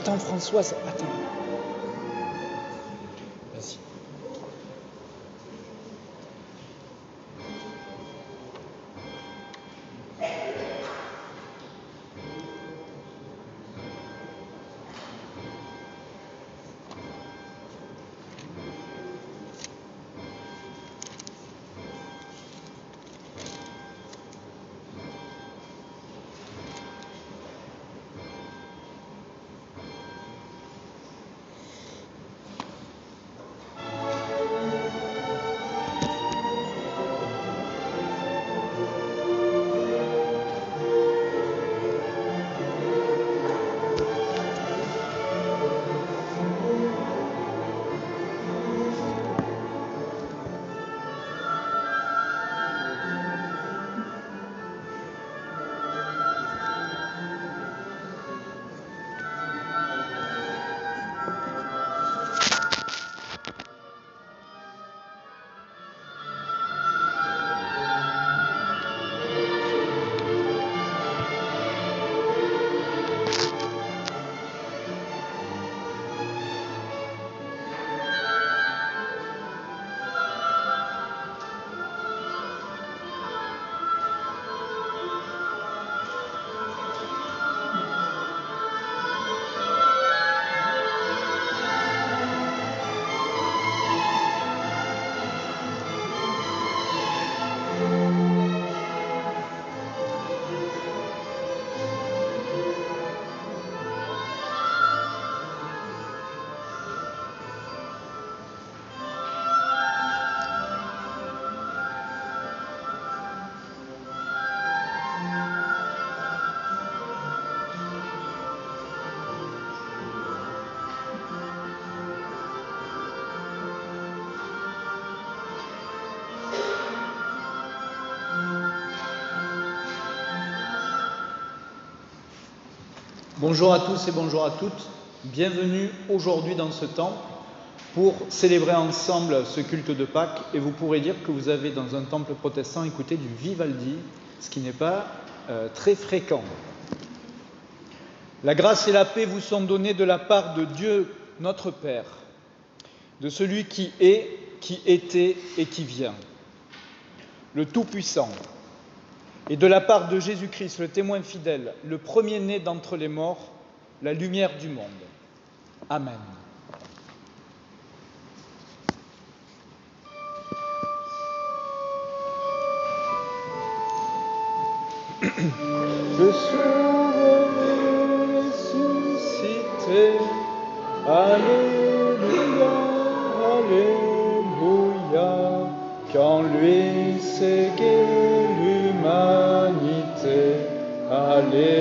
Attends, Françoise, attends. Vas-y. Bonjour à tous et bonjour à toutes. Bienvenue aujourd'hui dans ce temps pour célébrer ensemble ce culte de Pâques. Et vous pourrez dire que vous avez dans un temple protestant écouté du Vivaldi, ce qui n'est pas très fréquent. La grâce et la paix vous sont données de la part de Dieu notre Père, de celui qui est, qui était et qui vient, le Tout-Puissant, et de la part de Jésus-Christ, le témoin fidèle, le premier-né d'entre les morts, la lumière du monde. Amen. Je suis venu ressuscité, Alléluia, Alléluia, qu'en lui séguait l'humanité, Alléluia,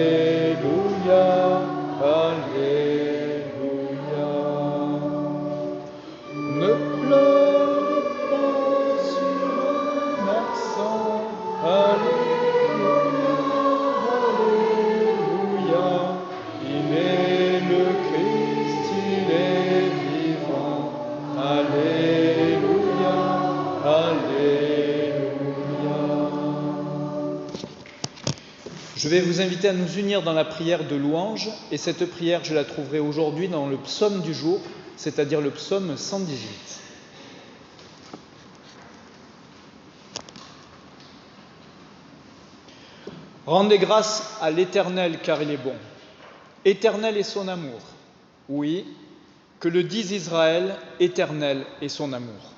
Alléluia. Ne pleure pas sur un accent, Alléluia, Alléluia, il est le Christ, il est vivant, Alléluia, Alléluia. Je vais vous inviter à nous unir dans la prière de louange, et cette prière, je la trouverai aujourd'hui dans le psaume du jour, c'est-à-dire le psaume 118. Rendez grâce à l'Éternel, car il est bon. Éternel est son amour. Oui, que le dise Israël, éternel est son amour.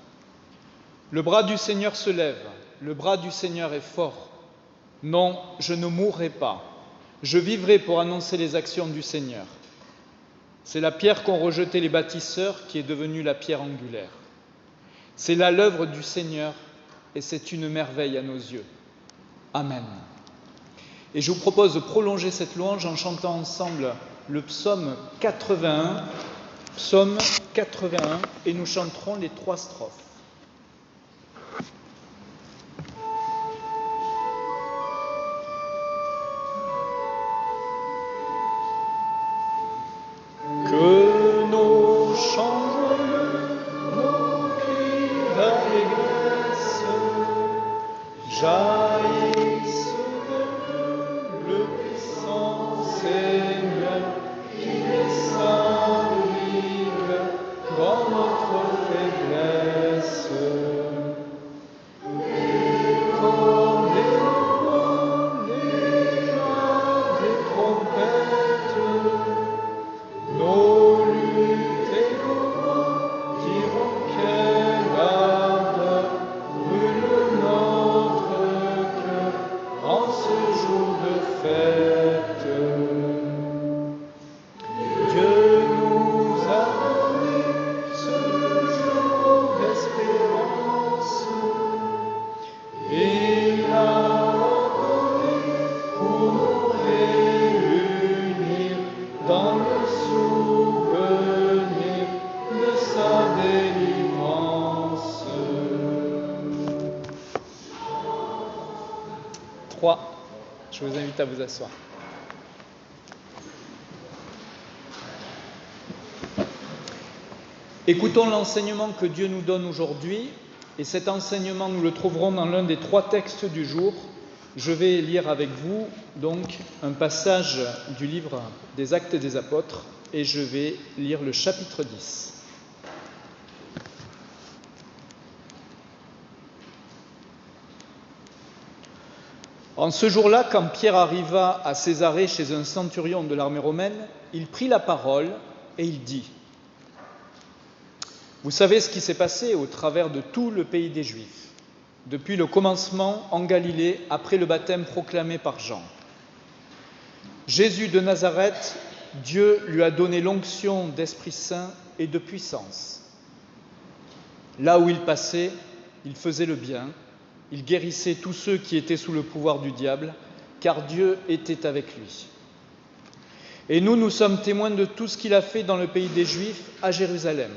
Le bras du Seigneur se lève, le bras du Seigneur est fort. Non, je ne mourrai pas. Je vivrai pour annoncer les actions du Seigneur. C'est la pierre qu'ont rejetée les bâtisseurs qui est devenue la pierre angulaire. C'est là l'œuvre du Seigneur et c'est une merveille à nos yeux. Amen. Et je vous propose de prolonger cette louange en chantant ensemble le psaume 81, et nous chanterons les 3 strophes. Que nos chants joyeux, nos cris d'allégresse jaillissent de le puissant Seigneur qui descend invite à vous asseoir. Écoutons l'enseignement que Dieu nous donne aujourd'hui, et cet enseignement, nous le trouverons dans l'un des 3 textes du jour. Je vais lire avec vous, donc, un passage du livre des Actes des Apôtres, et je vais lire le chapitre 10. En ce jour-là, quand Pierre arriva à Césarée chez un centurion de l'armée romaine, il prit la parole et il dit : « Vous savez ce qui s'est passé au travers de tout le pays des Juifs, depuis le commencement en Galilée, après le baptême proclamé par Jean. Jésus de Nazareth, Dieu lui a donné l'onction d'Esprit Saint et de puissance. Là où il passait, il faisait le bien, il guérissait tous ceux qui étaient sous le pouvoir du diable, car Dieu était avec lui. Et nous sommes témoins de tout ce qu'il a fait dans le pays des Juifs, à Jérusalem.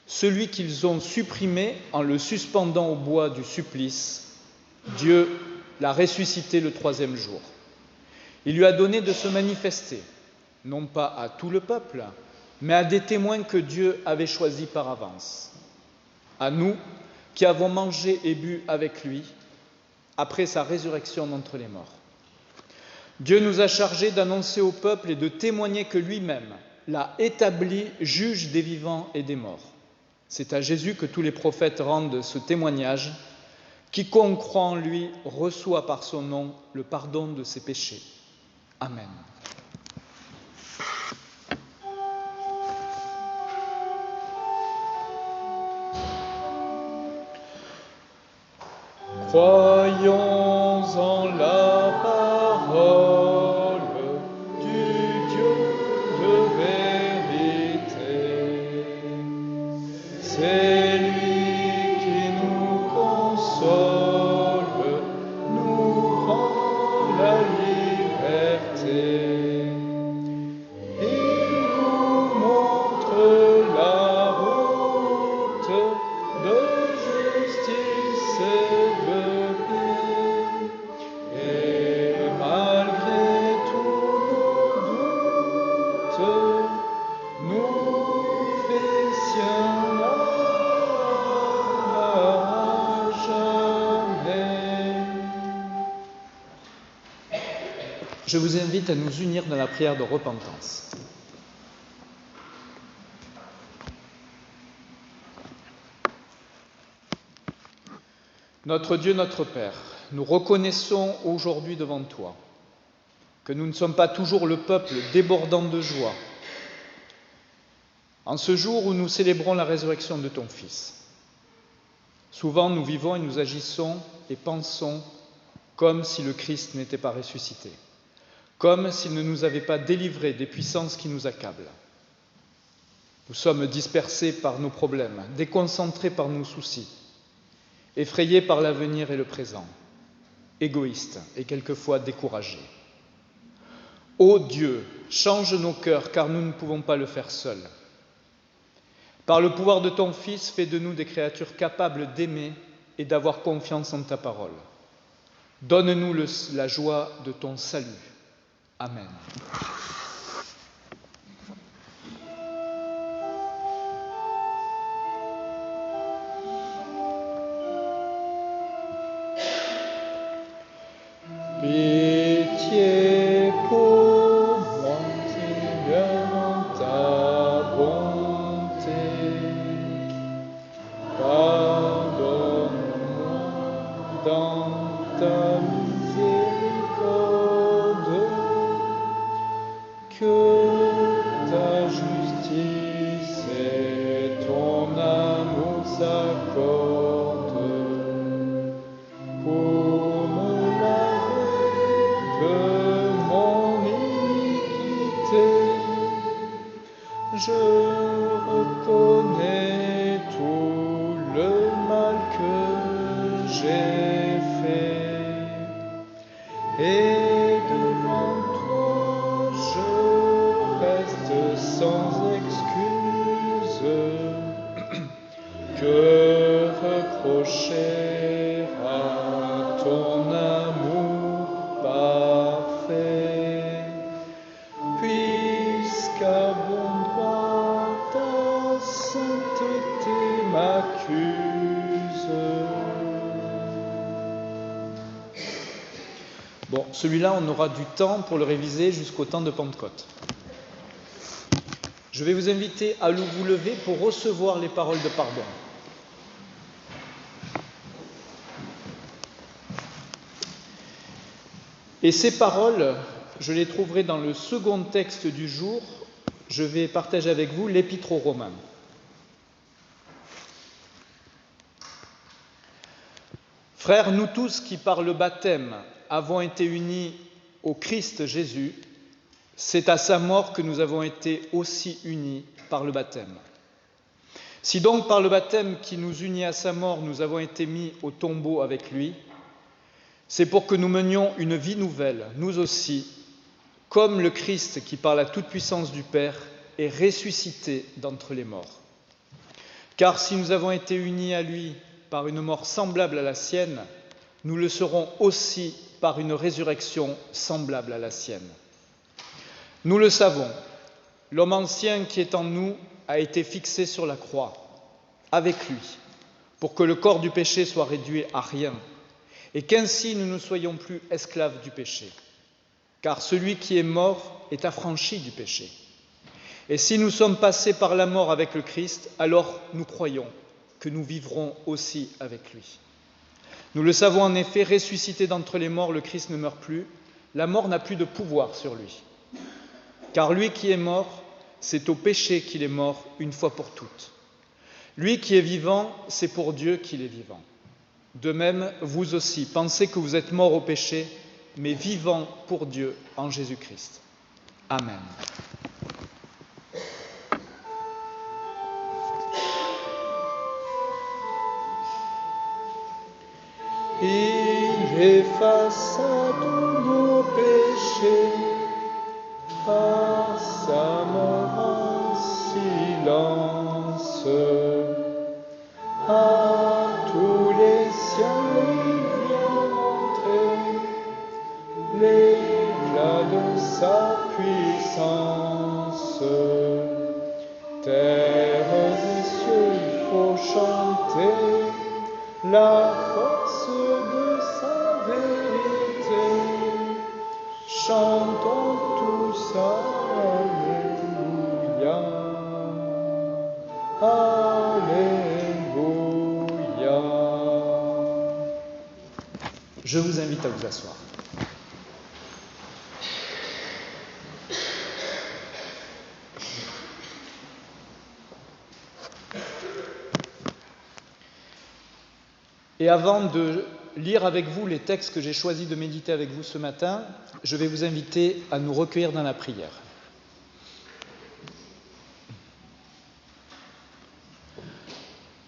Celui qu'ils ont supprimé en le suspendant au bois du supplice, Dieu l'a ressuscité le 3e jour. Il lui a donné de se manifester, non pas à tout le peuple, mais à des témoins que Dieu avait choisis par avance. À nous, qui avons mangé et bu avec lui, après sa résurrection d'entre les morts. Dieu nous a chargés d'annoncer au peuple et de témoigner que lui-même l'a établi juge des vivants et des morts. C'est à Jésus que tous les prophètes rendent ce témoignage. Quiconque croit en lui reçoit par son nom le pardon de ses péchés. Amen. Croyons en la parole du Dieu de vérité. C'est lui qui nous console, nous rend la liberté. Il nous montre la route de justice et de paix. Et malgré tous nos doutes, nous fessions à jamais. Je vous invite à nous unir dans la prière de repentance. Notre Dieu, notre Père, nous reconnaissons aujourd'hui devant toi que nous ne sommes pas toujours le peuple débordant de joie en ce jour où nous célébrons la résurrection de ton Fils. Souvent, nous vivons et nous agissons et pensons comme si le Christ n'était pas ressuscité, comme s'il ne nous avait pas délivrés des puissances qui nous accablent. Nous sommes dispersés par nos problèmes, déconcentrés par nos soucis, effrayés par l'avenir et le présent, égoïstes et quelquefois découragés. Ô Dieu, change nos cœurs, car nous ne pouvons pas le faire seuls. Par le pouvoir de ton Fils, fais de nous des créatures capables d'aimer et d'avoir confiance en ta parole. Donne-nous la joie de ton salut. Amen. Pitié pour moi, Seigneur, en ta bonté. Pardonne-moi dans ta miséricorde, que ta justice et ton amour s'accordent pour me laver de mon iniquité. Je reconnais tout le mal que j'ai fait, et devant toi je reste sans excuse. Que reprocher à ton amour refuse. Bon, celui-là, on aura du temps pour le réviser jusqu'au temps de Pentecôte. Je vais vous inviter à vous lever pour recevoir les paroles de pardon. Et ces paroles, je les trouverai dans le second texte du jour. Je vais partager avec vous l'Épître aux Romains. Frères, nous tous qui par le baptême avons été unis au Christ Jésus, c'est à sa mort que nous avons été aussi unis par le baptême. Si donc par le baptême qui nous unit à sa mort, nous avons été mis au tombeau avec lui, c'est pour que nous menions une vie nouvelle, nous aussi, comme le Christ qui par la toute-puissance du Père est ressuscité d'entre les morts. Car si nous avons été unis à lui par une mort semblable à la sienne, nous le serons aussi par une résurrection semblable à la sienne. Nous le savons, l'homme ancien qui est en nous a été fixé sur la croix, avec lui, pour que le corps du péché soit réduit à rien, et qu'ainsi nous ne soyons plus esclaves du péché. Car celui qui est mort est affranchi du péché. Et si nous sommes passés par la mort avec le Christ, alors nous croyons que nous vivrons aussi avec lui. Nous le savons en effet, ressuscité d'entre les morts, le Christ ne meurt plus, la mort n'a plus de pouvoir sur lui. Car lui qui est mort, c'est au péché qu'il est mort une fois pour toutes. Lui qui est vivant, c'est pour Dieu qu'il est vivant. De même, vous aussi, pensez que vous êtes morts au péché, mais vivants pour Dieu en Jésus-Christ. Amen. Il effaça tous nos péchés par sa mort en silence. À tous les cieux il vient montrer l'éclat de sa puissance. Terre et cieux, il faut chanter la force de sa vérité. Chantons tous Alléluia. Alléluia. Je vous invite à vous asseoir. Et avant de lire avec vous les textes que j'ai choisi de méditer avec vous ce matin, je vais vous inviter à nous recueillir dans la prière.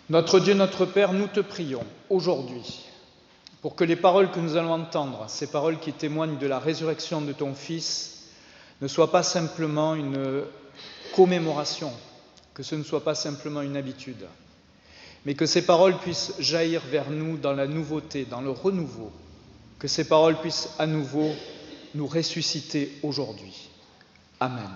Notre Dieu, notre Père, nous te prions aujourd'hui pour que les paroles que nous allons entendre, ces paroles qui témoignent de la résurrection de ton Fils, ne soient pas simplement une commémoration, que ce ne soit pas simplement une habitude, mais que ces paroles puissent jaillir vers nous dans la nouveauté, dans le renouveau, que ces paroles puissent à nouveau nous ressusciter aujourd'hui. Amen.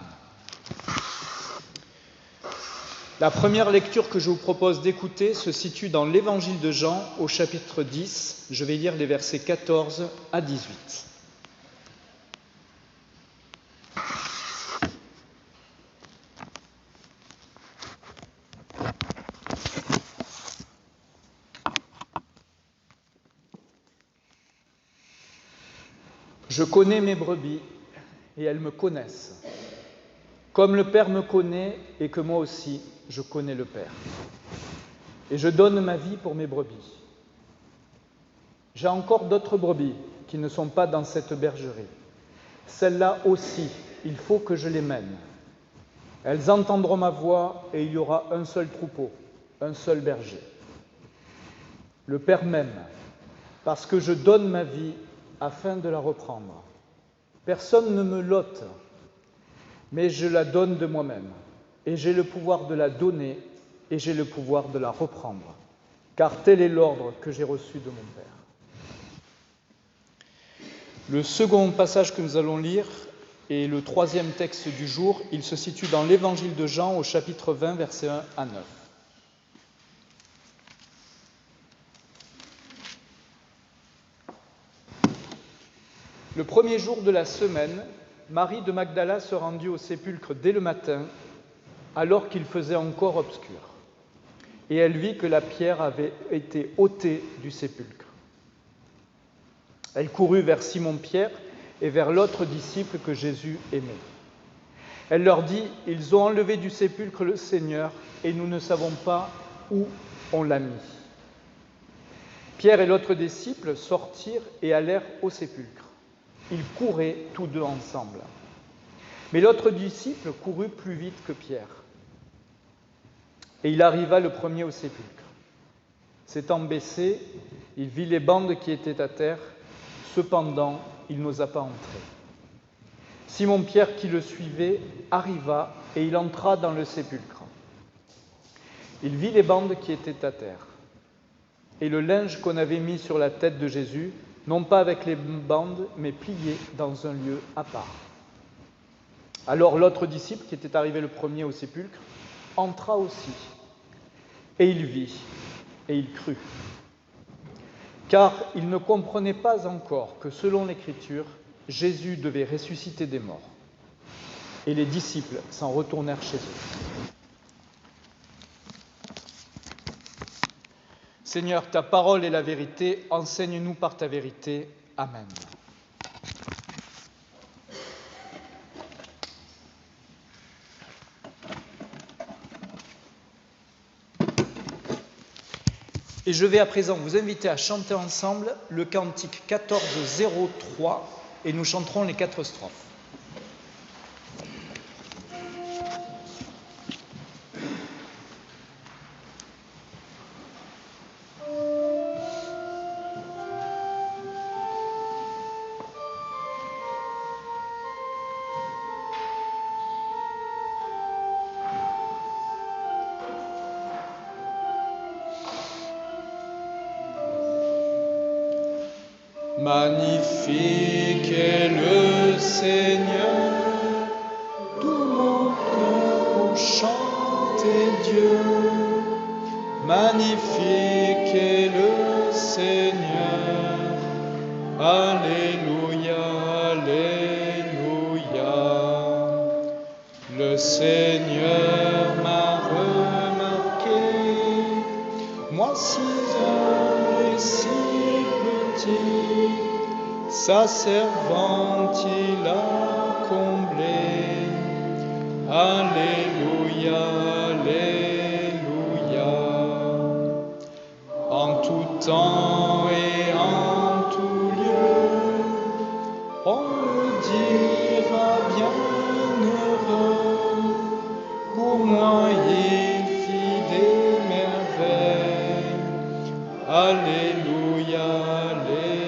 La première lecture que je vous propose d'écouter se situe dans l'Évangile de Jean au chapitre 10. Je vais lire les versets 14 à 18. Je connais mes brebis et elles me connaissent, comme le Père me connaît et que moi aussi je connais le Père. Et je donne ma vie pour mes brebis. J'ai encore d'autres brebis qui ne sont pas dans cette bergerie. Celles-là aussi, il faut que je les mène. Elles entendront ma voix et il y aura un seul troupeau, un seul berger. Le Père m'aime parce que je donne ma vie afin de la reprendre. Personne ne me l'ôte, mais je la donne de moi-même. Et j'ai le pouvoir de la donner et j'ai le pouvoir de la reprendre. Car tel est l'ordre que j'ai reçu de mon Père. Le second passage que nous allons lire est le troisième texte du jour. Il se situe dans l'Évangile de Jean au chapitre 20, versets 1 à 9. Le premier jour de la semaine, Marie de Magdala se rendit au sépulcre dès le matin, alors qu'il faisait encore obscur. Et elle vit que la pierre avait été ôtée du sépulcre. Elle courut vers Simon-Pierre et vers l'autre disciple que Jésus aimait. Elle leur dit, « Ils ont enlevé du sépulcre le Seigneur et nous ne savons pas où on l'a mis. » Pierre et l'autre disciple sortirent et allèrent au sépulcre. Ils couraient tous deux ensemble. Mais l'autre disciple courut plus vite que Pierre. Et il arriva le premier au sépulcre. S'étant baissé, il vit les bandes qui étaient à terre. Cependant, il n'osa pas entrer. Simon-Pierre, qui le suivait, arriva et il entra dans le sépulcre. Il vit les bandes qui étaient à terre et le linge qu'on avait mis sur la tête de Jésus, non pas avec les bandes, mais plié dans un lieu à part. Alors l'autre disciple, qui était arrivé le premier au sépulcre, entra aussi, et il vit, et il crut. Car il ne comprenait pas encore que, selon l'Écriture, Jésus devait ressusciter des morts. Et les disciples s'en retournèrent chez eux. Seigneur, ta parole est la vérité, enseigne-nous par ta vérité. Amen. Et je vais à présent vous inviter à chanter ensemble le cantique 1403 et nous chanterons les 4 strophes. Magnifique est le Seigneur, tout mon cœur pour chanter Dieu. Magnifique est le Seigneur, Alléluia, Alléluia. Le Seigneur m'a remarqué, moi si humble et si petit, sa servante il a comblé. Alléluia, Alléluia. En tout temps et en tout lieu, on me dira bienheureux. Pour moi il fit des merveilles. Alléluia, Alléluia.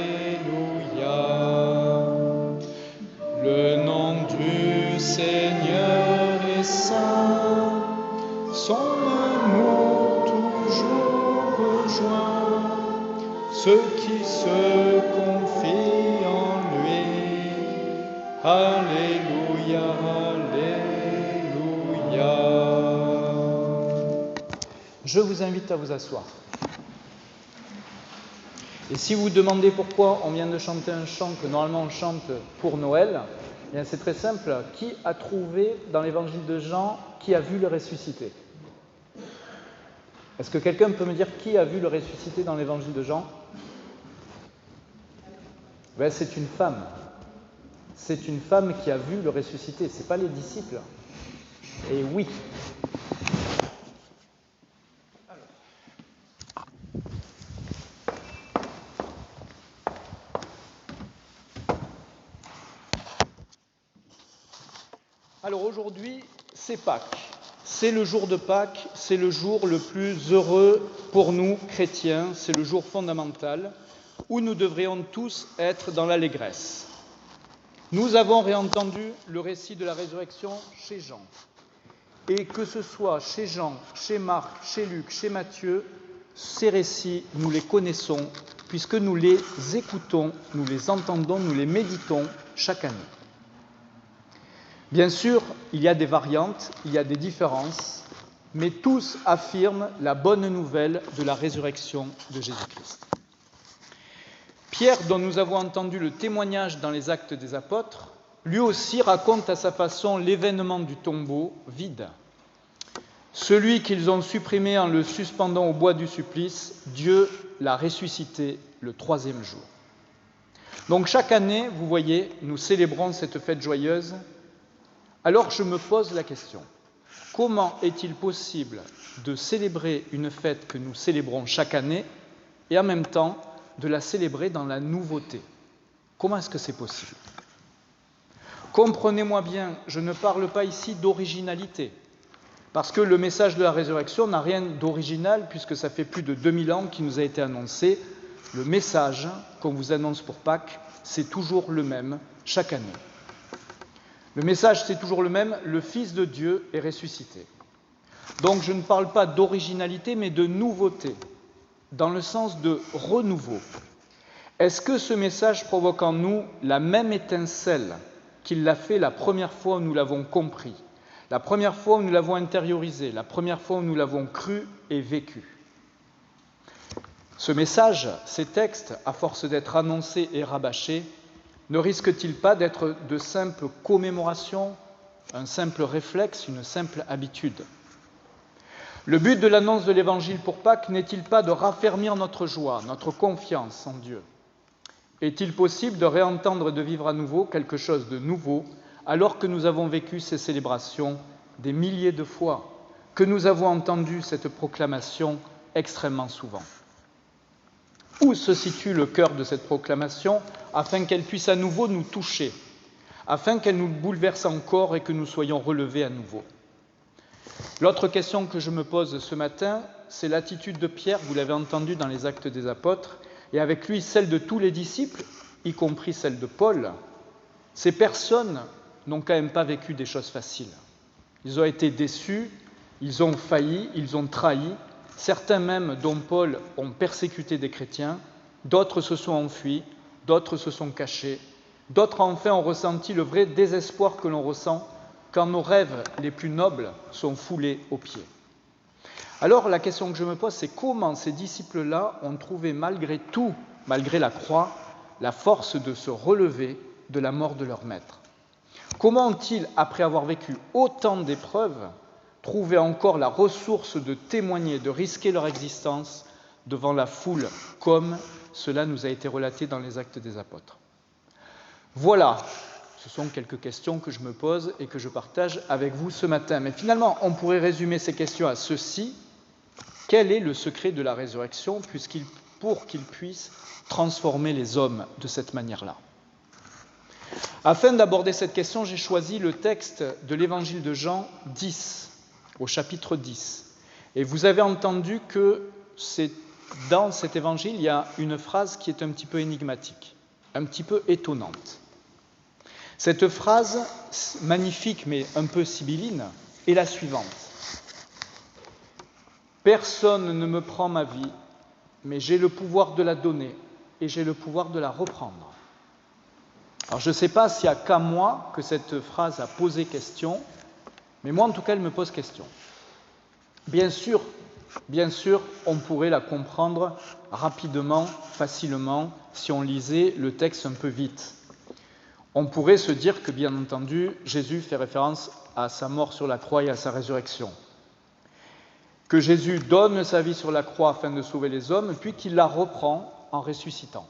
Le nom du Seigneur est saint, son amour toujours rejoint ceux qui se confient en lui. Alléluia, Alléluia. Je vous invite à vous asseoir. Et si vous vous demandez pourquoi on vient de chanter un chant que normalement on chante pour Noël, eh bien c'est très simple. Qui a trouvé dans l'évangile de Jean qui a vu le ressuscité? Est-ce que quelqu'un peut me dire qui a vu le ressuscité dans l'évangile de Jean? Ben, c'est une femme. C'est une femme qui a vu le ressuscité, ce n'est pas les disciples. Et oui. Alors aujourd'hui, c'est Pâques. C'est le jour de Pâques, c'est le jour le plus heureux pour nous, chrétiens, c'est le jour fondamental où nous devrions tous être dans l'allégresse. Nous avons réentendu le récit de la résurrection chez Jean. Et que ce soit chez Jean, chez Marc, chez Luc, chez Matthieu, ces récits, nous les connaissons puisque nous les écoutons, nous les entendons, nous les méditons chaque année. Bien sûr, il y a des variantes, il y a des différences, mais tous affirment la bonne nouvelle de la résurrection de Jésus-Christ. Pierre, dont nous avons entendu le témoignage dans les Actes des Apôtres, lui aussi raconte à sa façon l'événement du tombeau vide. Celui qu'ils ont supprimé en le suspendant au bois du supplice, Dieu l'a ressuscité le 3e jour. Donc chaque année, vous voyez, nous célébrons cette fête joyeuse. Alors je me pose la question, comment est-il possible de célébrer une fête que nous célébrons chaque année et en même temps de la célébrer dans la nouveauté? Comment est-ce que c'est possible? Comprenez-moi bien, je ne parle pas ici d'originalité, parce que le message de la résurrection n'a rien d'original, puisque ça fait plus de 2000 ans qu'il nous a été annoncé. Le message qu'on vous annonce pour Pâques, c'est toujours le même chaque année. Le message, c'est toujours le même, le Fils de Dieu est ressuscité. Donc je ne parle pas d'originalité, mais de nouveauté, dans le sens de renouveau. Est-ce que ce message provoque en nous la même étincelle qu'il l'a fait la première fois où nous l'avons compris, la première fois où nous l'avons intériorisé, la première fois où nous l'avons cru et vécu? Ce message, ces textes, à force d'être annoncés et rabâchés, ne risquent-ils pas d'être de simples commémorations, un simple réflexe, une simple habitude? Le but de l'annonce de l'Évangile pour Pâques n'est-il pas de raffermir notre joie, notre confiance en Dieu? Est-il possible de réentendre et de vivre à nouveau quelque chose de nouveau alors que nous avons vécu ces célébrations des milliers de fois, que nous avons entendu cette proclamation extrêmement souvent? Où se situe le cœur de cette proclamation afin qu'elle puisse à nouveau nous toucher, afin qu'elle nous bouleverse encore et que nous soyons relevés à nouveau? L'autre question que je me pose ce matin, c'est l'attitude de Pierre, vous l'avez entendu dans les Actes des Apôtres, et avec lui celle de tous les disciples, y compris celle de Paul. Ces personnes n'ont quand même pas vécu des choses faciles. Ils ont été déçus, ils ont failli, ils ont trahi. Certains même, dont Paul, ont persécuté des chrétiens, d'autres se sont enfuis, d'autres se sont cachés, d'autres enfin ont ressenti le vrai désespoir que l'on ressent quand nos rêves les plus nobles sont foulés aux pieds. Alors la question que je me pose, c'est comment ces disciples-là ont trouvé malgré tout, malgré la croix, la force de se relever de la mort de leur maître? Comment ont-ils, après avoir vécu autant d'épreuves, trouvé encore la ressource de témoigner, de risquer leur existence devant la foule, comme cela nous a été relaté dans les Actes des Apôtres? Voilà, ce sont quelques questions que je me pose et que je partage avec vous ce matin. Mais finalement, on pourrait résumer ces questions à ceci. Quel est le secret de la résurrection pour qu'il puisse transformer les hommes de cette manière-là? Afin d'aborder cette question, j'ai choisi le texte de l'Évangile de Jean 10, au chapitre 10. Et vous avez entendu que dans cet évangile, il y a une phrase qui est un petit peu énigmatique, un petit peu étonnante. Cette phrase, magnifique mais un peu sibylline, est la suivante. « Personne ne me prend ma vie, mais j'ai le pouvoir de la donner et j'ai le pouvoir de la reprendre. » Alors je ne sais pas s'il n'y a qu'à moi que cette phrase a posé question, mais moi en tout cas elle me pose question. Bien sûr, on pourrait la comprendre rapidement, facilement, si on lisait le texte un peu vite. On pourrait se dire que, bien entendu, Jésus fait référence à sa mort sur la croix et à sa résurrection. Que Jésus donne sa vie sur la croix afin de sauver les hommes, puis qu'il la reprend en ressuscitant.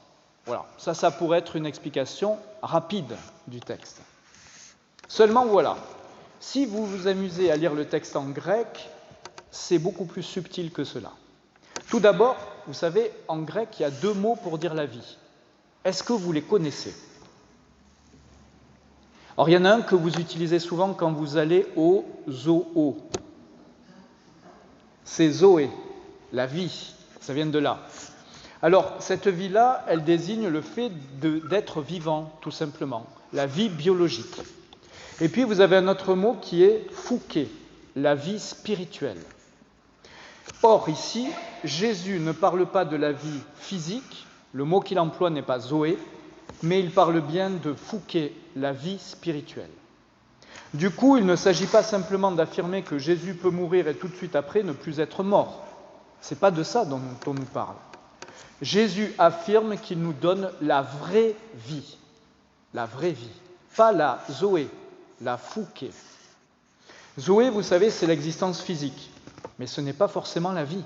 Voilà, ça pourrait être une explication rapide du texte. Seulement voilà, si vous vous amusez à lire le texte en grec, c'est beaucoup plus subtil que cela. Tout d'abord, vous savez, en grec, il y a 2 mots pour dire la vie. Est-ce que vous les connaissez? Alors, il y en a un que vous utilisez souvent quand vous allez au zoo. C'est Zoé, la vie, ça vient de là. Alors, cette vie-là, elle désigne le fait d'être vivant, tout simplement, la vie biologique. Et puis, vous avez un autre mot qui est phouké, la vie spirituelle. Or, ici, Jésus ne parle pas de la vie physique, le mot qu'il emploie n'est pas Zoé, mais il parle bien de phouké, la vie spirituelle. Du coup, il ne s'agit pas simplement d'affirmer que Jésus peut mourir et tout de suite après ne plus être mort. Ce n'est pas de ça dont on nous parle. Jésus affirme qu'il nous donne la vraie vie, pas la Zoé, la Fouké. Zoé, vous savez, c'est l'existence physique, mais ce n'est pas forcément la vie.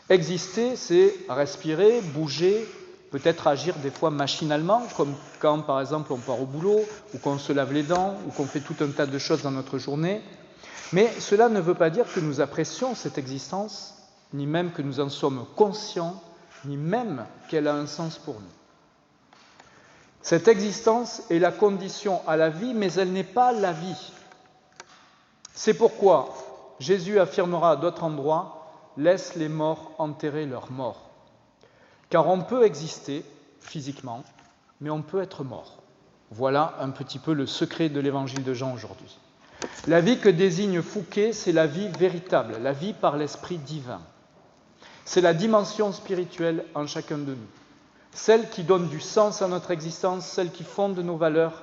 Exister, c'est respirer, bouger, peut-être agir des fois machinalement, comme quand par exemple on part au boulot, ou qu'on se lave les dents, ou qu'on fait tout un tas de choses dans notre journée. Mais cela ne veut pas dire que nous apprécions cette existence, ni même que nous en sommes conscients, ni même qu'elle a un sens pour nous. Cette existence est la condition à la vie, mais elle n'est pas la vie. C'est pourquoi Jésus affirmera à d'autres endroits « Laisse les morts enterrer leurs morts ». Car on peut exister physiquement, mais on peut être mort. Voilà un petit peu le secret de l'évangile de Jean aujourd'hui. La vie que désigne Fouquet, c'est la vie véritable, la vie par l'Esprit divin. C'est la dimension spirituelle en chacun de nous. Celle qui donne du sens à notre existence, celle qui fonde nos valeurs,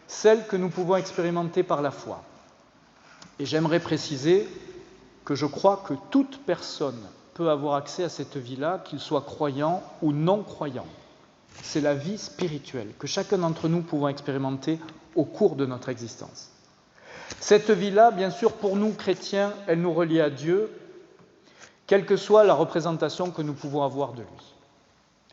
celle que nous pouvons expérimenter par la foi. Et j'aimerais préciser que je crois que toute personne peut avoir accès à cette vie-là, qu'il soit croyant ou non croyant. C'est la vie spirituelle que chacun d'entre nous pouvons expérimenter au cours de notre existence. Cette vie-là, bien sûr, pour nous chrétiens, elle nous relie à Dieu, quelle que soit la représentation que nous pouvons avoir de lui.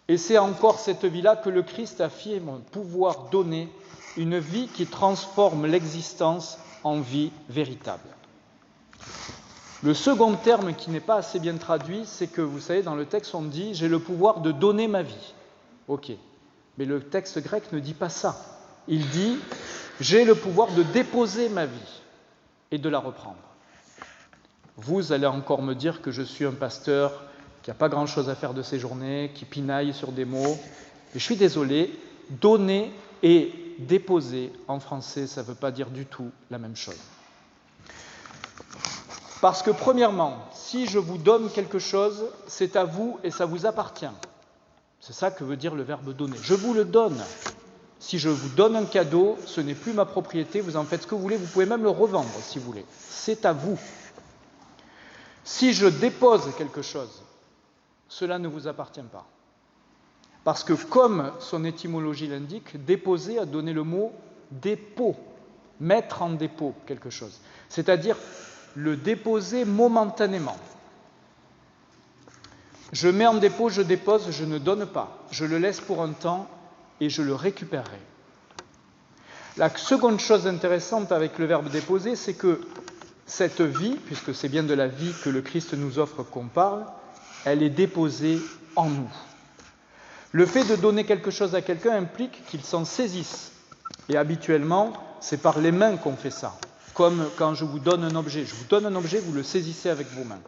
Et c'est encore cette vie-là que le Christ affirme pouvoir donner une vie qui transforme l'existence en vie véritable. Le second terme qui n'est pas assez bien traduit, c'est que, vous savez, dans le texte, on dit « j'ai le pouvoir de donner ma vie ». Ok, mais le texte grec ne dit pas ça. Il dit « j'ai le pouvoir de déposer ma vie et de la reprendre ». Vous allez encore me dire que je suis un pasteur qui n'a pas grand-chose à faire de ses journées, qui pinaille sur des mots. Mais je suis désolé, donner et déposer en français, ça ne veut pas dire du tout la même chose. Parce que premièrement, si je vous donne quelque chose, c'est à vous et ça vous appartient. C'est ça que veut dire le verbe donner. Je vous le donne. Si je vous donne un cadeau, ce n'est plus ma propriété, vous en faites ce que vous voulez, vous pouvez même le revendre si vous voulez. C'est à vous. Si je dépose quelque chose, cela ne vous appartient pas. Parce que comme son étymologie l'indique, déposer a donné le mot dépôt, mettre en dépôt quelque chose. C'est-à-dire le déposer momentanément. Je mets en dépôt, je dépose, je ne donne pas. Je le laisse pour un temps et je le récupérerai. La seconde chose intéressante avec le verbe déposer, c'est que cette vie, puisque c'est bien de la vie que le Christ nous offre qu'on parle, elle est déposée en nous. Le fait de donner quelque chose à quelqu'un implique qu'il s'en saisisse. Et habituellement, c'est par les mains qu'on fait ça. Comme quand je vous donne un objet. Je vous donne un objet, vous le saisissez avec vos mains.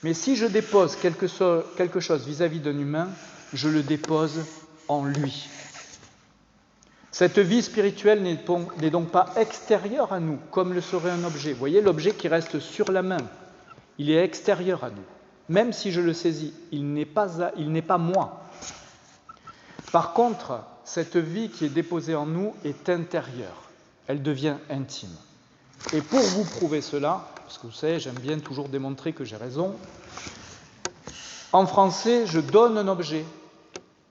Mais si je dépose quelque chose vis-à-vis d'un humain, je le dépose en lui. Cette vie spirituelle n'est donc pas extérieure à nous, comme le serait un objet. Vous voyez, l'objet qui reste sur la main, il est extérieur à nous. Même si je le saisis, il n'est pas moi. Par contre, cette vie qui est déposée en nous est intérieure. Elle devient intime. Et pour vous prouver cela, parce que vous savez, j'aime bien toujours démontrer que j'ai raison, en français, je donne un objet,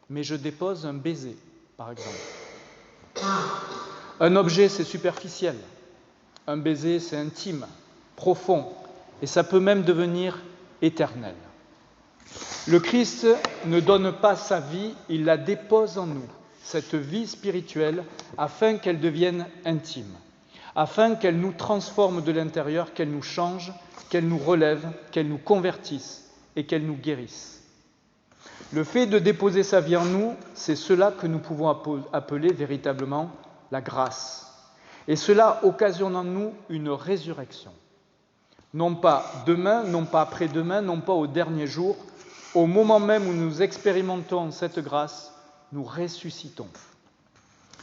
mais je dépose un baiser, par exemple. Un objet, c'est superficiel. Un baiser, c'est intime, profond, et ça peut même devenir éternel. Le Christ ne donne pas sa vie, il la dépose en nous, cette vie spirituelle, afin qu'elle devienne intime, afin qu'elle nous transforme de l'intérieur, qu'elle nous change, qu'elle nous relève, qu'elle nous convertisse et qu'elle nous guérisse. Le fait de déposer sa vie en nous, c'est cela que nous pouvons appeler véritablement la grâce. Et cela occasionne en nous une résurrection. Non pas demain, non pas après-demain, non pas au dernier jour, au moment même où nous expérimentons cette grâce, nous ressuscitons.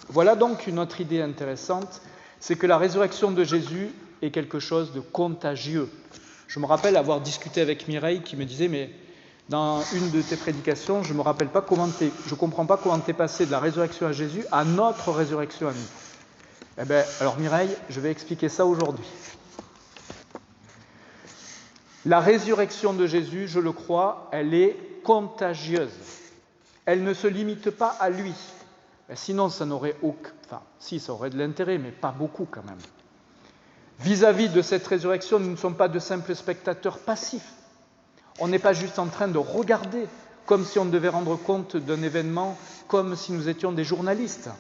Voilà donc une autre idée intéressante, c'est que la résurrection de Jésus est quelque chose de contagieux. Je me rappelle avoir discuté avec Mireille qui me disait « mais dans une de tes prédications, je ne comprends pas comment tu es passé de la résurrection à Jésus à notre résurrection à nous. » Alors Mireille, je vais expliquer ça aujourd'hui. La résurrection de Jésus, je le crois, elle est contagieuse. Elle ne se limite pas à lui. Sinon, ça n'aurait aucun... Enfin, si, ça aurait de l'intérêt, mais pas beaucoup quand même. Vis-à-vis de cette résurrection, nous ne sommes pas de simples spectateurs passifs. On n'est pas juste en train de regarder, comme si on devait rendre compte d'un événement, comme si nous étions des journalistes.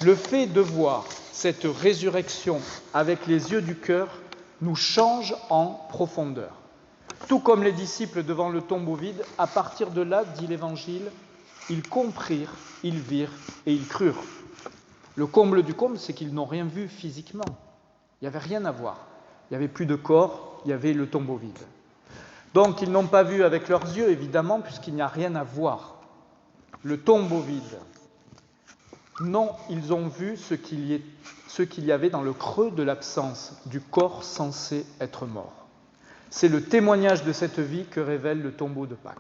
Le fait de voir cette résurrection avec les yeux du cœur nous change en profondeur. Tout comme les disciples devant le tombeau vide, à partir de là, dit l'Évangile, ils comprirent, ils virent et ils crurent. Le comble du comble, c'est qu'ils n'ont rien vu physiquement. Il n'y avait rien à voir. Il n'y avait plus de corps, il y avait le tombeau vide. Donc, ils n'ont pas vu avec leurs yeux, évidemment, puisqu'il n'y a rien à voir. Le tombeau vide. Non, ils ont vu ce qu'il y avait dans le creux de l'absence du corps censé être mort. C'est le témoignage de cette vie que révèle le tombeau de Pâques.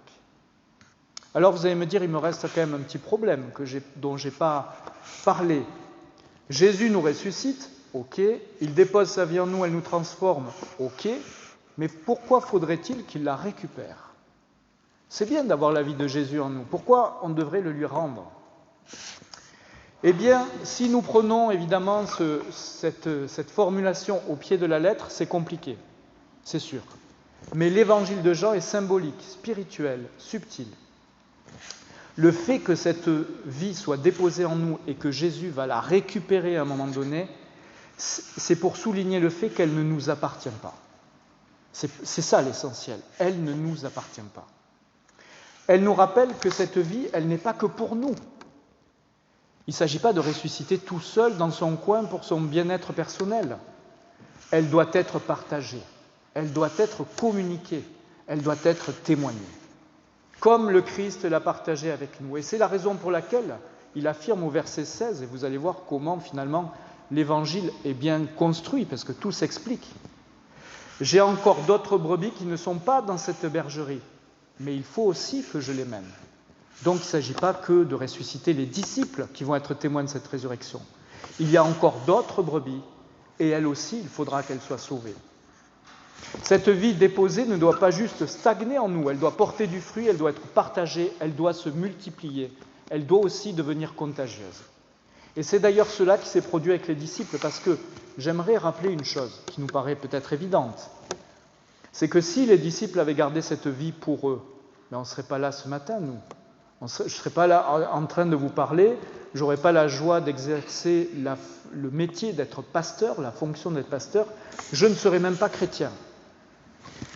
Alors vous allez me dire, il me reste quand même un petit problème dont je n'ai pas parlé. Jésus nous ressuscite, ok, il dépose sa vie en nous, elle nous transforme, ok, mais pourquoi faudrait-il qu'il la récupère ? C'est bien d'avoir la vie de Jésus en nous, pourquoi on devrait le lui rendre ? Eh bien, si nous prenons évidemment cette formulation au pied de la lettre, c'est compliqué, c'est sûr. Mais l'évangile de Jean est symbolique, spirituel, subtil. Le fait que cette vie soit déposée en nous et que Jésus va la récupérer à un moment donné, c'est pour souligner le fait qu'elle ne nous appartient pas. C'est ça l'essentiel, elle ne nous appartient pas. Elle nous rappelle que cette vie, elle n'est pas que pour nous. Il ne s'agit pas de ressusciter tout seul dans son coin pour son bien-être personnel. Elle doit être partagée, elle doit être communiquée, elle doit être témoignée. Comme le Christ l'a partagé avec nous. Et c'est la raison pour laquelle il affirme au verset 16, et vous allez voir comment finalement l'évangile est bien construit, parce que tout s'explique. J'ai encore d'autres brebis qui ne sont pas dans cette bergerie, mais il faut aussi que je les mène. Donc il ne s'agit pas que de ressusciter les disciples qui vont être témoins de cette résurrection. Il y a encore d'autres brebis, et elles aussi, il faudra qu'elles soient sauvées. Cette vie déposée ne doit pas juste stagner en nous, elle doit porter du fruit, elle doit être partagée, elle doit se multiplier, elle doit aussi devenir contagieuse. Et c'est d'ailleurs cela qui s'est produit avec les disciples, parce que j'aimerais rappeler une chose qui nous paraît peut-être évidente. C'est que si les disciples avaient gardé cette vie pour eux, on ne serait pas là ce matin, nous. Je ne serais pas là en train de vous parler, je n'aurais pas la joie d'exercer le métier d'être pasteur, la fonction d'être pasteur, je ne serais même pas chrétien.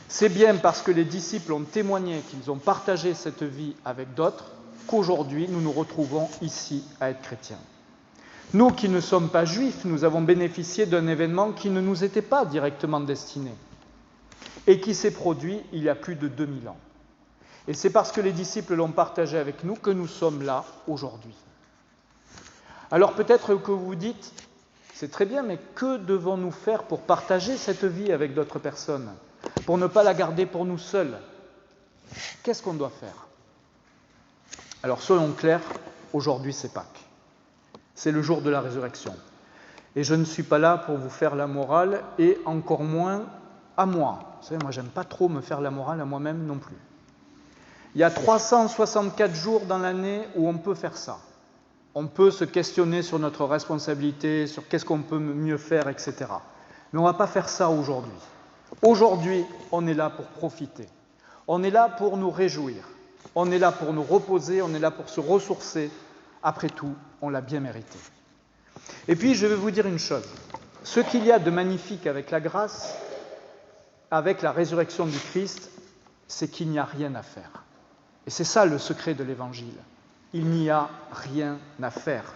C'est bien parce que les disciples ont témoigné qu'ils ont partagé cette vie avec d'autres qu'aujourd'hui nous nous retrouvons ici à être chrétiens. Nous qui ne sommes pas juifs, nous avons bénéficié d'un événement qui ne nous était pas directement destiné et qui s'est produit il y a plus de 2000 ans. Et c'est parce que les disciples l'ont partagé avec nous que nous sommes là aujourd'hui. Alors peut-être que vous vous dites, c'est très bien, mais que devons-nous faire pour partager cette vie avec d'autres personnes ? Pour ne pas la garder pour nous seuls ? Qu'est-ce qu'on doit faire ? Alors soyons clairs, aujourd'hui c'est Pâques. C'est le jour de la résurrection. Et je ne suis pas là pour vous faire la morale, et encore moins à moi. Vous savez, moi j'aime pas trop me faire la morale à moi-même non plus. Il y a 364 jours dans l'année où on peut faire ça. On peut se questionner sur notre responsabilité, sur qu'est-ce qu'on peut mieux faire, etc. Mais on ne va pas faire ça aujourd'hui. Aujourd'hui, on est là pour profiter. On est là pour nous réjouir. On est là pour nous reposer, on est là pour se ressourcer. Après tout, on l'a bien mérité. Et puis, je vais vous dire une chose. Ce qu'il y a de magnifique avec la grâce, avec la résurrection du Christ, c'est qu'il n'y a rien à faire. Et c'est ça le secret de l'Évangile. Il n'y a rien à faire.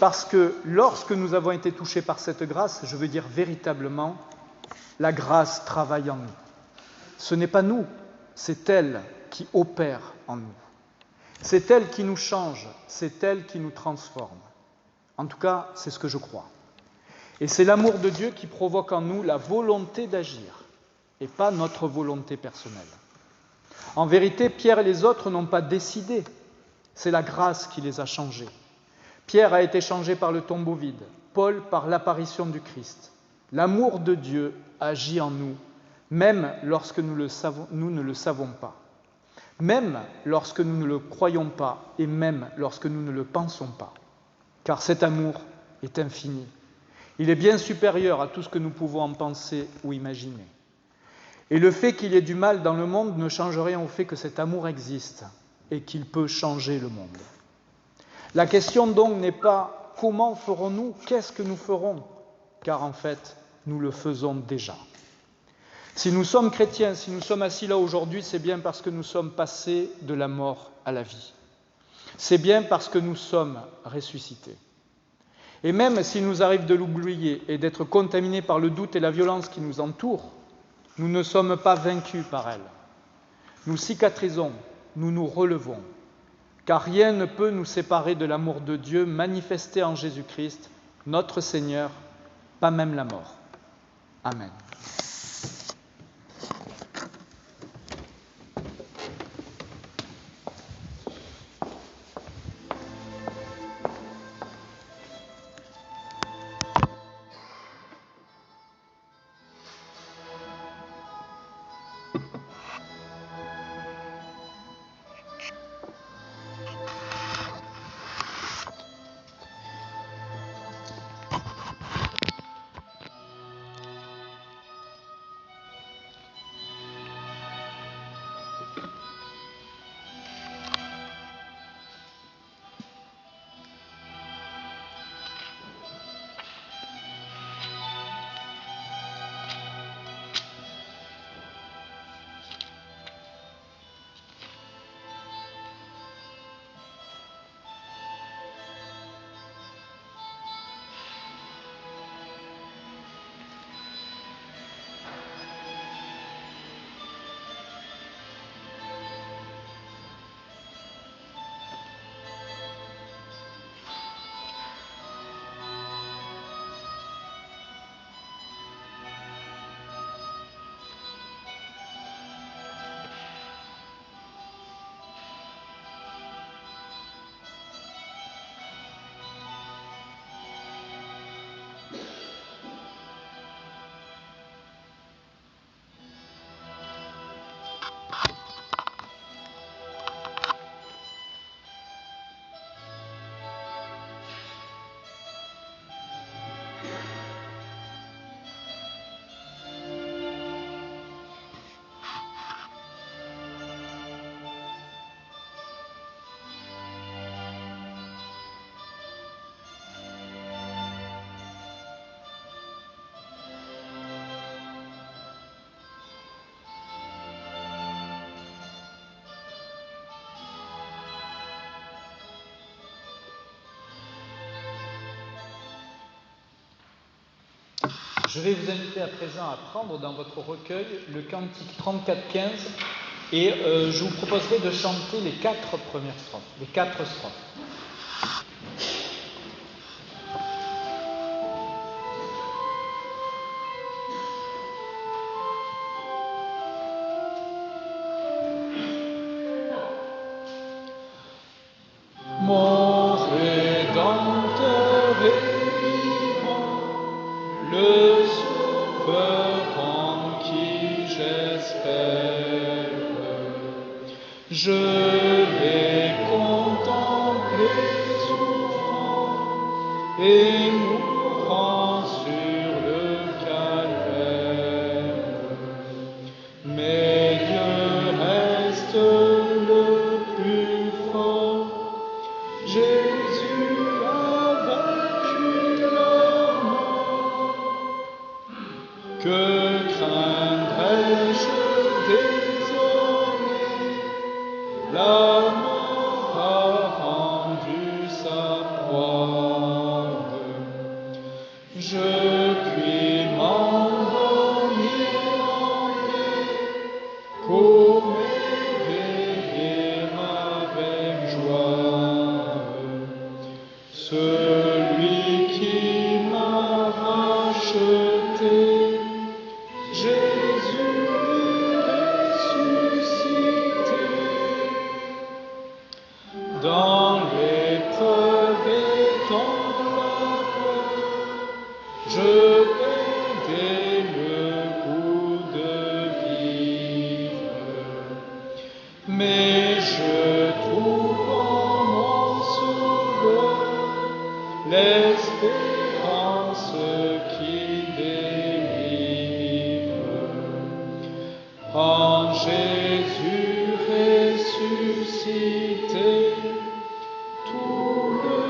Parce que lorsque nous avons été touchés par cette grâce, je veux dire véritablement, la grâce travaille en nous. Ce n'est pas nous, c'est elle qui opère en nous. C'est elle qui nous change, c'est elle qui nous transforme. En tout cas, c'est ce que je crois. Et c'est l'amour de Dieu qui provoque en nous la volonté d'agir, et pas notre volonté personnelle. En vérité, Pierre et les autres n'ont pas décidé, c'est la grâce qui les a changés. Pierre a été changé par le tombeau vide, Paul par l'apparition du Christ. L'amour de Dieu agit en nous même lorsque nous ne le savons pas, même lorsque nous ne le croyons pas et même lorsque nous ne le pensons pas. Car cet amour est infini. Il est bien supérieur à tout ce que nous pouvons en penser ou imaginer. Et le fait qu'il y ait du mal dans le monde ne change rien au fait que cet amour existe et qu'il peut changer le monde. La question donc n'est pas comment ferons-nous, qu'est-ce que nous ferons, car en fait, nous le faisons déjà. Si nous sommes chrétiens, si nous sommes assis là aujourd'hui, c'est bien parce que nous sommes passés de la mort à la vie. C'est bien parce que nous sommes ressuscités. Et même s'il nous arrive de l'oublier et d'être contaminés par le doute et la violence qui nous entourent, nous ne sommes pas vaincus par elle. Nous cicatrisons, nous nous relevons, car rien ne peut nous séparer de l'amour de Dieu manifesté en Jésus-Christ, notre Seigneur, pas même la mort. Amen. Je vais vous inviter à présent à prendre dans votre recueil le cantique 34-15 et je vous proposerai de chanter les 4 premières strophes, les 4 strophes. Mon Rédempteur est vivant, le Sauveur en qui j'espère. Je l'ai contemplé souffrant et mourant sur le calvaire. Mais Dieu reste le plus fort. Jésus a vaincu la mort. Que craindrais-je désormais? La mort a rendu sa proie. Je puis m'endormir en paix, pour m'éveiller avec joie. Celui qui m'a racheté, Jésus est ressuscité. Dans l'épreuve et dans la peur, je perdais le goût de qui délivre. En Jésus ressuscité, tout le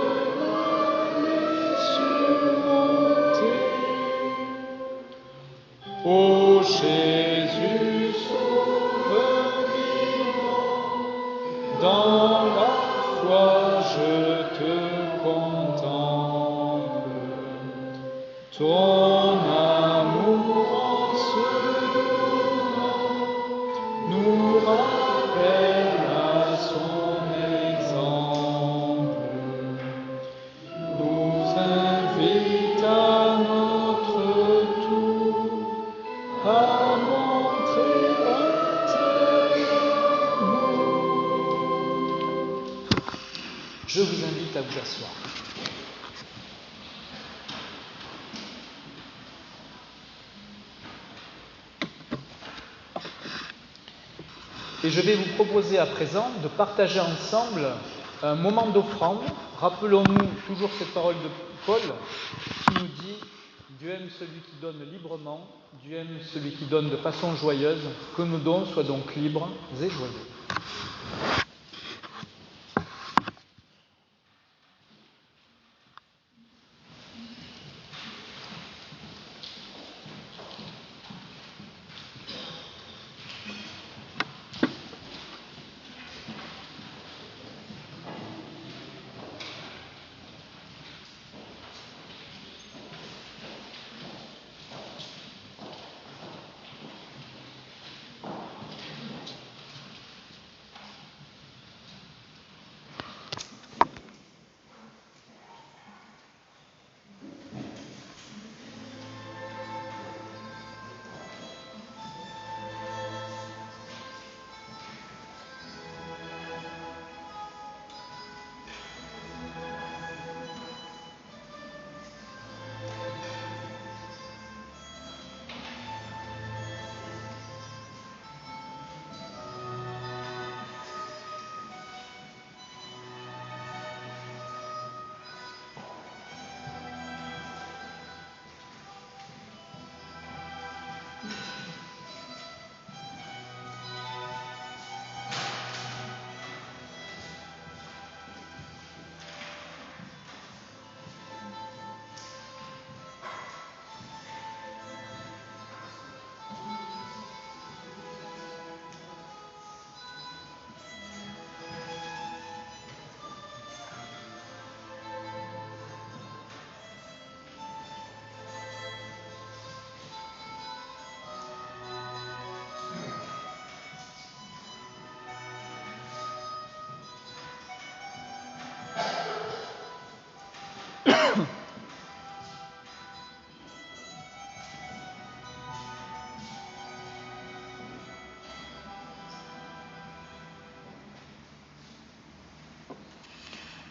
mal est surmonté. Ô Jésus, sauveur vivant, dans la foi je te contemple. Ton amour en ce moment nous rappelle à son exemple, nous invite à notre tour à montrer un tel amour. Je vous invite à vous asseoir. Et je vais vous proposer à présent de partager ensemble un moment d'offrande. Rappelons-nous toujours cette parole de Paul qui nous dit « Dieu aime celui qui donne librement, Dieu aime celui qui donne de façon joyeuse, que nos dons soient donc libres et joyeux. »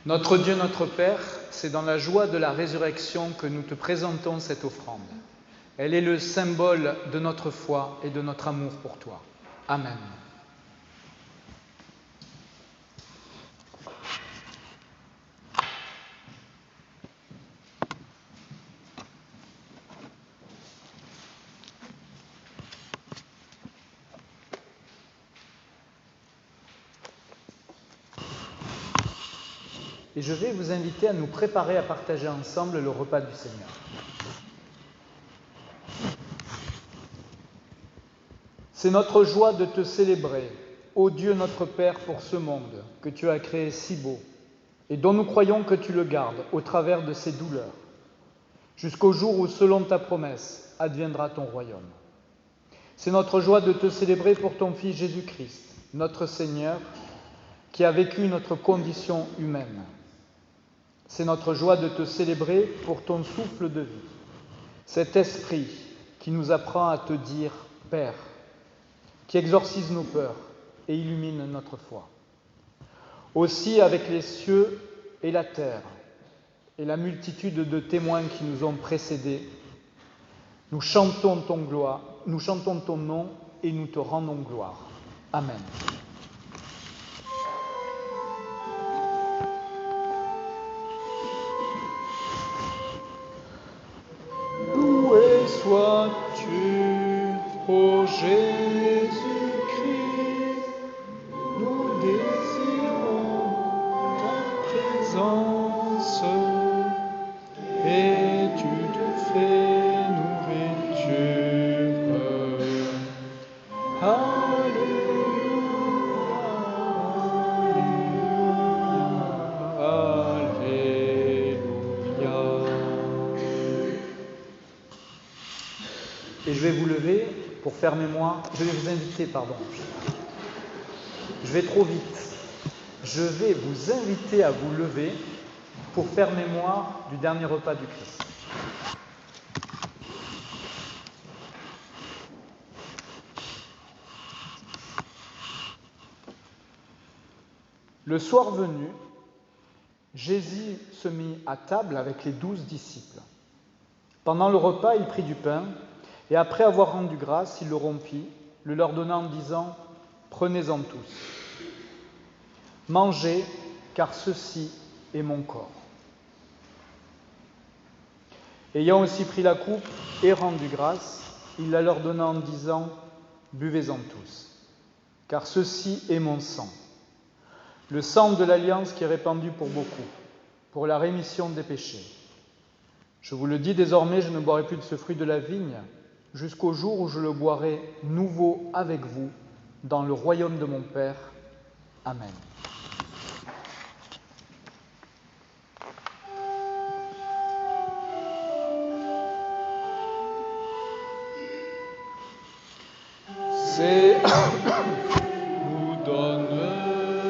Notre Dieu, notre Père, c'est dans la joie de la résurrection que nous te présentons cette offrande. Elle est le symbole de notre foi et de notre amour pour toi. Amen. Et je vais vous inviter à nous préparer à partager ensemble le repas du Seigneur. C'est notre joie de te célébrer, ô Dieu notre Père, pour ce monde que tu as créé si beau et dont nous croyons que tu le gardes au travers de ses douleurs, jusqu'au jour où, selon ta promesse, adviendra ton royaume. C'est notre joie de te célébrer pour ton Fils Jésus-Christ, notre Seigneur, qui a vécu notre condition humaine. C'est notre joie de te célébrer pour ton souffle de vie, cet esprit qui nous apprend à te dire « Père », qui exorcise nos peurs et illumine notre foi. Aussi, avec les cieux et la terre et la multitude de témoins qui nous ont précédés, nous chantons ton nom et nous te rendons gloire. Amen. sois-tu, ô Jésus-Christ, nous désirons ta présence et tu te fais nourriture. Et je vais vous lever pour faire mémoire. Je vais vous inviter, pardon. Je vais trop vite. Je vais vous inviter à vous lever pour faire mémoire du dernier repas du Christ. Le soir venu, Jésus se mit à table avec les 12 disciples. Pendant le repas, il prit du pain, et après avoir rendu grâce, il le rompit, le leur donna en disant « Prenez-en tous. Mangez, car ceci est mon corps. » Ayant aussi pris la coupe et rendu grâce, il la leur donna en disant « Buvez-en tous, car ceci est mon sang. Le sang de l'alliance qui est répandu pour beaucoup, pour la rémission des péchés. Je vous le dis désormais, je ne boirai plus de ce fruit de la vigne, jusqu'au jour où je le boirai nouveau avec vous dans le royaume de mon Père. Amen. C'est nous donne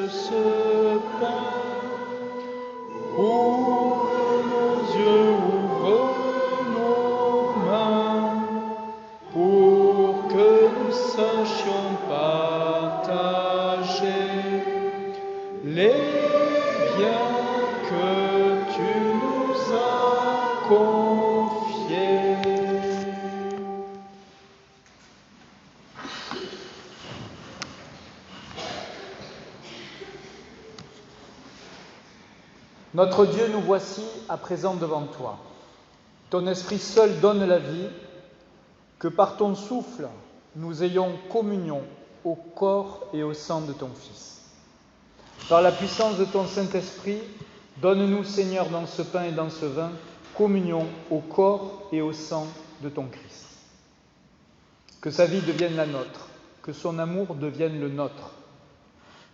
ce pain, ouvre nos yeux, ouvre nos mains, pour que nous sachions partager les biens que tu nous as confiés. Notre Dieu, nous voici à présent devant toi. Ton esprit seul donne la vie, que par ton souffle, nous ayons communion au corps et au sang de ton Fils. Par la puissance de ton Saint-Esprit, donne-nous, Seigneur, dans ce pain et dans ce vin, communion au corps et au sang de ton Christ. Que sa vie devienne la nôtre, que son amour devienne le nôtre,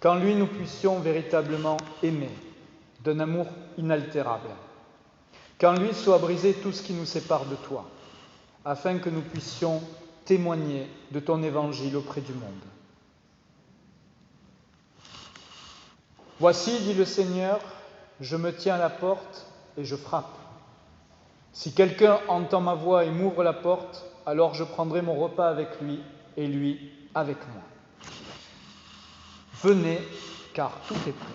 qu'en lui nous puissions véritablement aimer, d'un amour inaltérable, qu'en lui soit brisé tout ce qui nous sépare de toi, afin que nous puissions témoigner de ton évangile auprès du monde. Voici, dit le Seigneur, je me tiens à la porte et je frappe. Si quelqu'un entend ma voix et m'ouvre la porte, alors je prendrai mon repas avec lui et lui avec moi. Venez, car tout est prêt.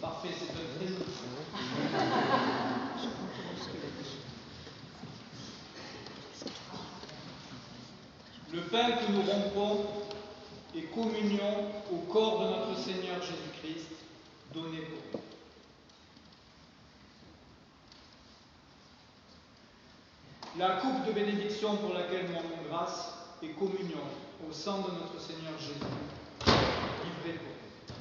Parfait, c'est un très joli. Le pain que nous rompons est communion au corps de notre Seigneur Jésus-Christ, donné pour nous. La coupe de bénédiction pour laquelle nous rendons grâce est communion au sang de notre Seigneur Jésus, livré pour nous.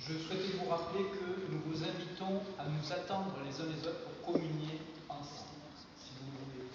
Je souhaitais vous rappeler que nous vous invitons à nous attendre les uns les autres pour communier ensemble, si vous le voulez.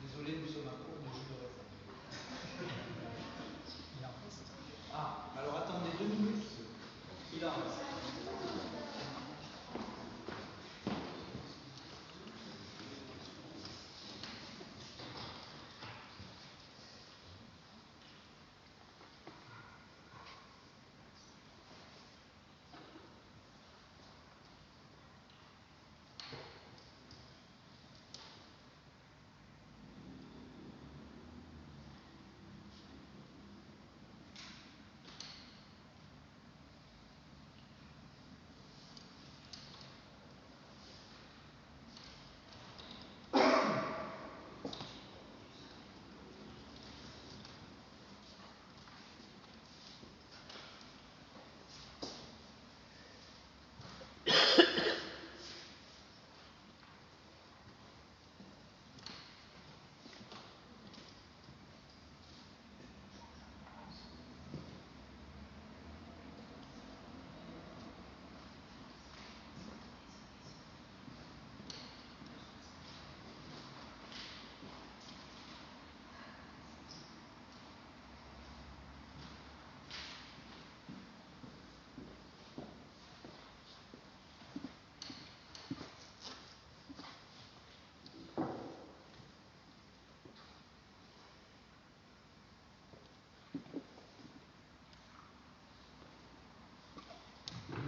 Désolé, nous sommes à court de jus de raisin. Il en reste. Ah, alors attendez 2 minutes. Il en reste.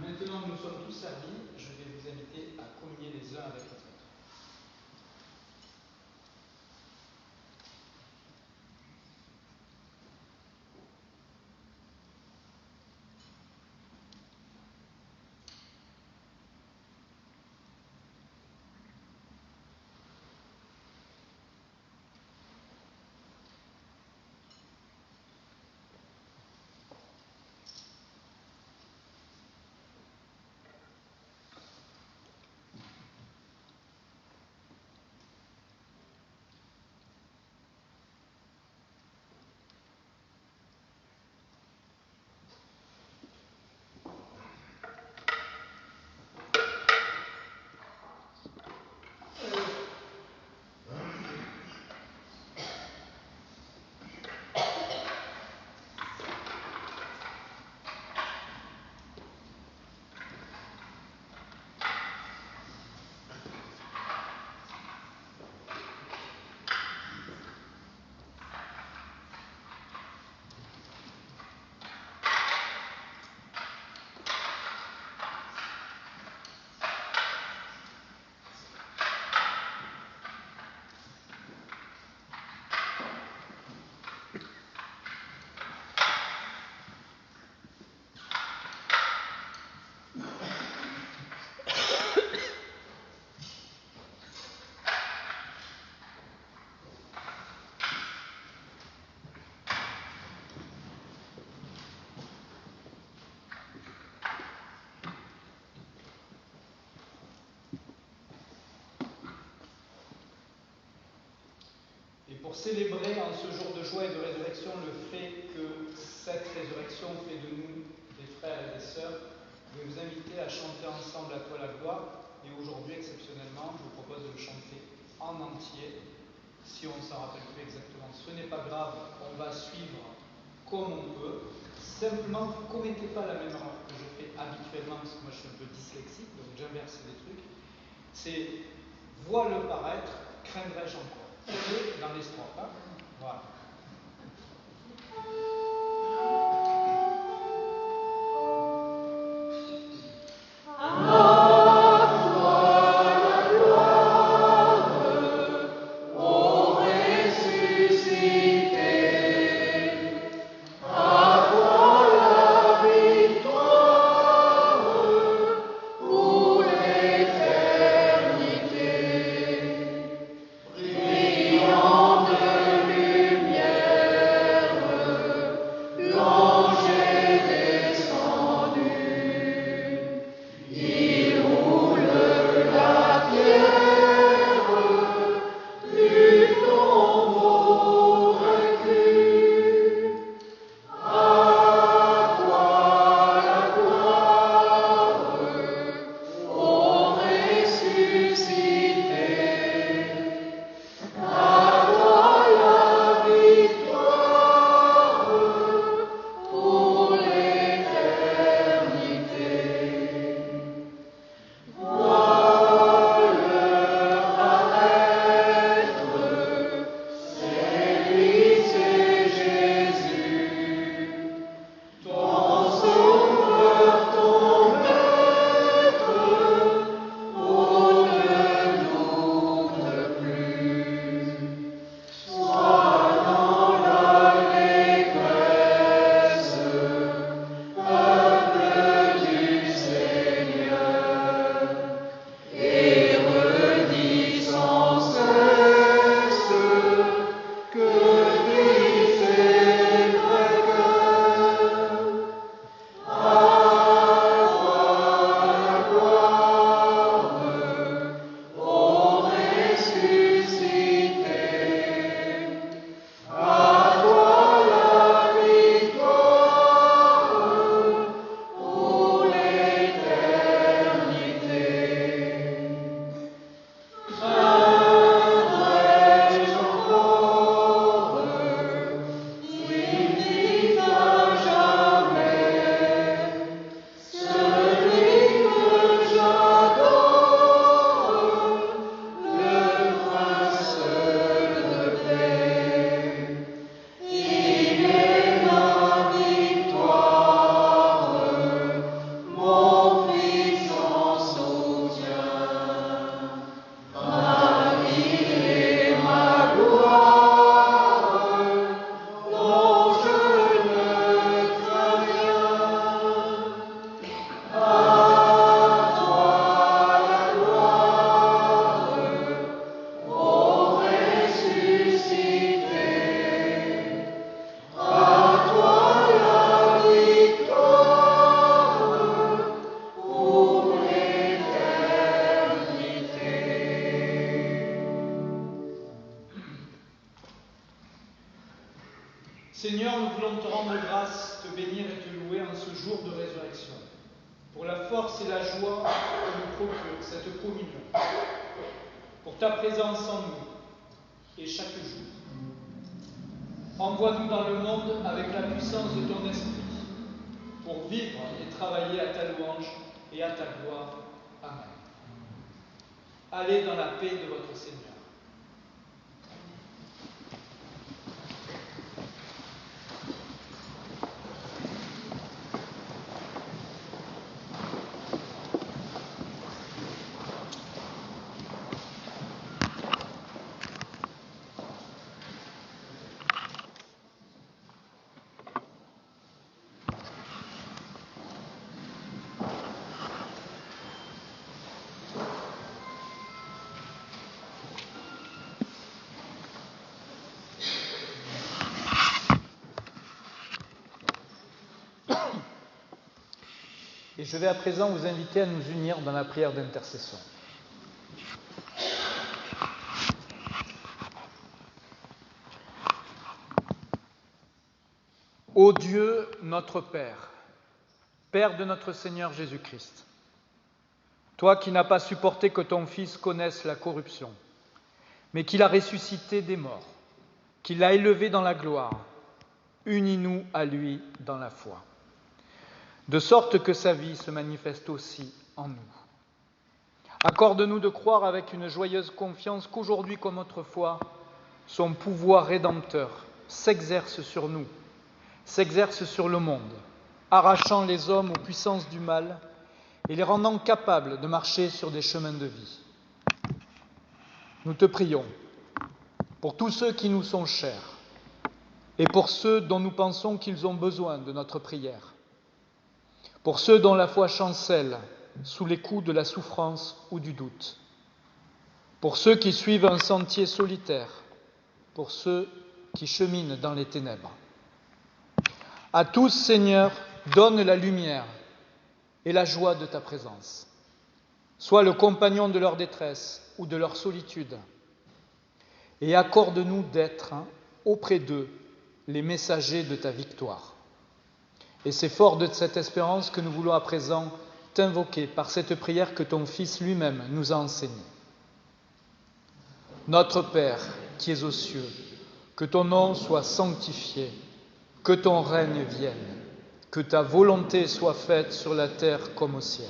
Maintenant que nous sommes tous servis, je vais vous inviter à communier les uns avec les autres. pour célébrer en ce jour de joie et de résurrection le fait que cette résurrection fait de nous des frères et des sœurs, je vais vous inviter à chanter ensemble à toi la gloire. Et aujourd'hui, exceptionnellement, je vous propose de le chanter en entier, si on ne s'en rappelle plus exactement. Ce n'est pas grave, on va suivre comme on peut. Simplement, ne commettez pas la même erreur que je fais habituellement, parce que moi je suis un peu dyslexique, donc j'inverse des trucs. C'est « vois le paraître, craindrais-je encore ». C'est dans les strophes, hein. Voilà. Seigneur, nous voulons te rendre grâce, te bénir et te louer en ce jour de résurrection, pour la force et la joie que nous procure cette communion, pour ta présence en nous et chaque jour. Envoie-nous dans le monde avec la puissance de ton esprit, pour vivre et travailler à ta louange et à ta gloire. Amen. Allez dans la paix de votre Seigneur. Et je vais à présent vous inviter à nous unir dans la prière d'intercession. Ô Dieu, notre Père, Père de notre Seigneur Jésus-Christ, toi qui n'as pas supporté que ton Fils connaisse la corruption, mais qui l'a ressuscité des morts, qui l'a élevé dans la gloire, unis-nous à lui dans la foi, de sorte que sa vie se manifeste aussi en nous. Accorde-nous de croire avec une joyeuse confiance qu'aujourd'hui comme autrefois, son pouvoir rédempteur s'exerce sur nous, s'exerce sur le monde, arrachant les hommes aux puissances du mal et les rendant capables de marcher sur des chemins de vie. Nous te prions pour tous ceux qui nous sont chers et pour ceux dont nous pensons qu'ils ont besoin de notre prière, pour ceux dont la foi chancelle sous les coups de la souffrance ou du doute, pour ceux qui suivent un sentier solitaire, pour ceux qui cheminent dans les ténèbres. À tous, Seigneur, donne la lumière et la joie de ta présence. Sois le compagnon de leur détresse ou de leur solitude, et accorde-nous d'être auprès d'eux les messagers de ta victoire. Et c'est fort de cette espérance que nous voulons à présent t'invoquer par cette prière que ton Fils lui-même nous a enseignée. Notre Père qui es aux cieux, que ton nom soit sanctifié, que ton règne vienne, que ta volonté soit faite sur la terre comme au ciel.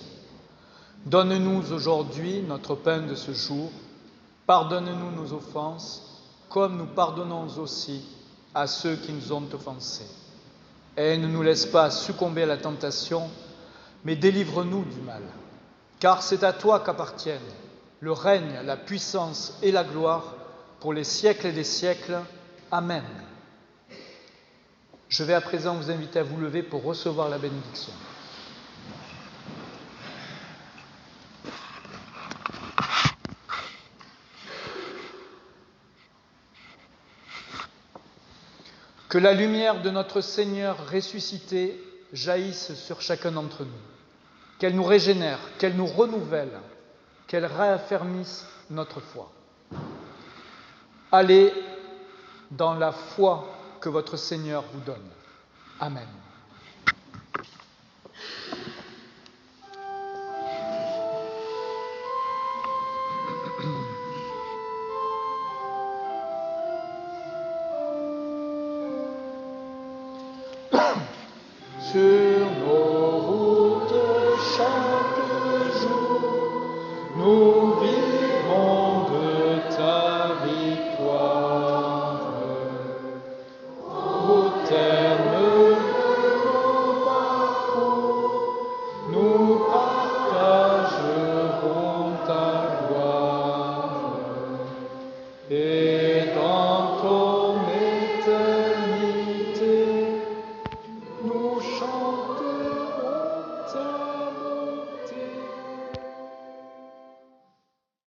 Donne-nous aujourd'hui notre pain de ce jour, pardonne-nous nos offenses, comme nous pardonnons aussi à ceux qui nous ont offensés. Et ne nous laisse pas succomber à la tentation, mais délivre-nous du mal. Car c'est à toi qu'appartiennent le règne, la puissance et la gloire pour les siècles et des siècles. Amen. Je vais à présent vous inviter à vous lever pour recevoir la bénédiction. Que la lumière de notre Seigneur ressuscité jaillisse sur chacun d'entre nous, qu'elle nous régénère, qu'elle nous renouvelle, qu'elle réaffermisse notre foi. Allez dans la foi que votre Seigneur vous donne. Amen. Sur nos routes chaque jour, nous